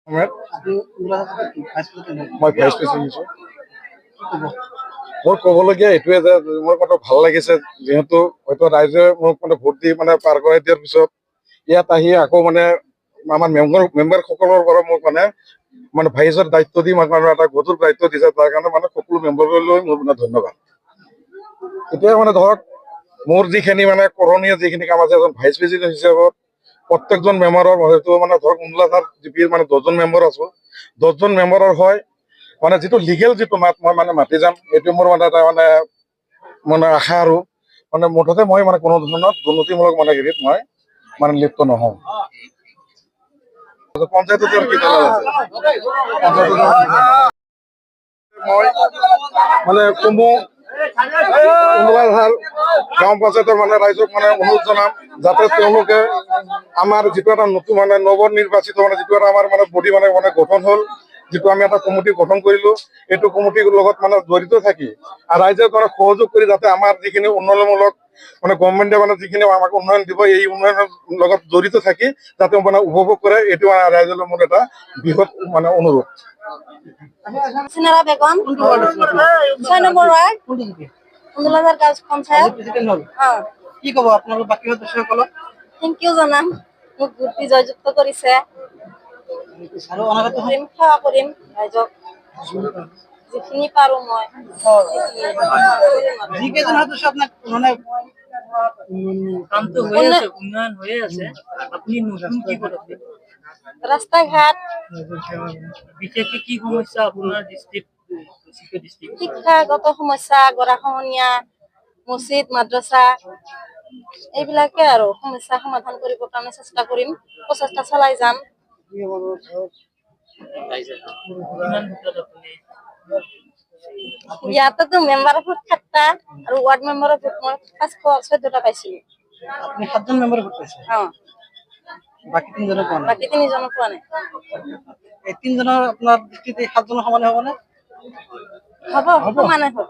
মই vice president মোৰ ক'বলগীয়া এইটোৱে যে মোৰ কথা ভাল লাগিছে, যিহেতু হয়তো ৰাইজে মোক মানে ভোট দি মানে পাৰ কৰাই দিয়াৰ পিছত ইয়াত আহি আকৌ মানে আমাৰ মেম্বাৰসকলৰ পৰা মোক মানে ভাইচৰ দায়িত্ব দি মানে এটা গধুৰ দায়িত্ব দিছে, তাৰ কাৰণে মানে সকলো মেম্বাৰলৈ মোৰ মানে ধন্যবাদ। এতিয়া মানে ধৰক মোৰ যিখিনি মানে কৰণীয় যিখিনি কাম আছে, এজন ভাইচ প্ৰেচিডেণ্ট হিচাপত প্ৰত্যেকজন মেম্বাৰৰ হয়তো মানে ধৰক উমলাধাৰ জিপিৰ মানে 10জন মেম্বাৰ আছো, 10জন মেম্বাৰৰ হয় মানে যিটো লিগেল যিটো মাত মই মানে মাতি যাম, এইটো মোৰ মানে এটা মানে আশা, আৰু মানে মুঠতে মই মানে কোনো ধৰণৰ দুৰ্নীতিমূলক মানে হেৰিত মই মানে লিপ্ত নহওঁ। পঞ্চায়তত কি মই মানে উমলাধাৰ গাঁও পঞ্চায়তৰ মানে ৰাইজক মানে অনুৰোধ জনাম, যাতে তেওঁলোকে আমাৰ যিটো এটা নতুন মানে নৱ নিৰ্বাচিত মানে যিটো এটা আমাৰ মানে বডি মানে গঠন হ'ল, যিটো আমি এটা কমিটি গঠন কৰিলো, এইটো কমিটিৰ লগত মানে জড়িত থাকি আৰু ৰাইজে মানে সহযোগ কৰি যাতে আমাৰ যিখিনি উন্নয়নমূলক মানে গভৰ্ণমেণ্টে মানে যিখিনি আমাক উন্নয়ন দিব, এই উন্নয়নৰ লগত জড়িত থাকি যাতে মানে উপভোগ কৰে, এইটো ৰাইজলৈ মোৰ এটা বৃহৎ মানে অনুৰোধ। সিনাৰা বেগম 6 নম্বৰ ওয়ার্ড উন্দুলাধার গাঁও পঞ্চায়েত। কি কব আপোনালোক বাকী সদস্যসকলক? থেংক ইউ জনাম, মোক ভোটটি জয়যুক্ত কৰিছে। আৰু অনাগত সেৱা কৰিম ৰাইজক, যিখিনি পাৰো মই। যিকেইজন সদস্য আপোনাক মানে কামটো হৈ আছে, উন্নয়ন হৈ আছে, আপুনি নতুন কি পদক্ষেপ? রাস্তা ঘাট, বিশেষকৈ কি সমস্যা আপোনাৰ ডিস্ট্ৰিক্ট? শিক্ষাগত সমস্যা, গৰাখহনীয়া, মছজিদ মাদ্ৰাসা, এইবিলাকে আৰু সমস্যা সমাধান কৰিবৰ কাৰণে চেষ্টা কৰিম, প্ৰচেষ্টা চলাই যাম। ইয়াতেতো মেম্বাৰৰ ভোট 7টা আৰু ৱাৰ্ড মেম্বাৰৰ ভোট মই 514টা পাইছিলো। আপুনি 7জন মেম্বাৰ ভোট পাইছে? বাকী 3জনে পোৱা নাই? বাকী 3জনে পোৱা নাই। এই 3জনৰ আপোনাৰ দৃষ্টিত 7জনৰ সমানে হ'বনে? হ'ব, সমানে হ'ব।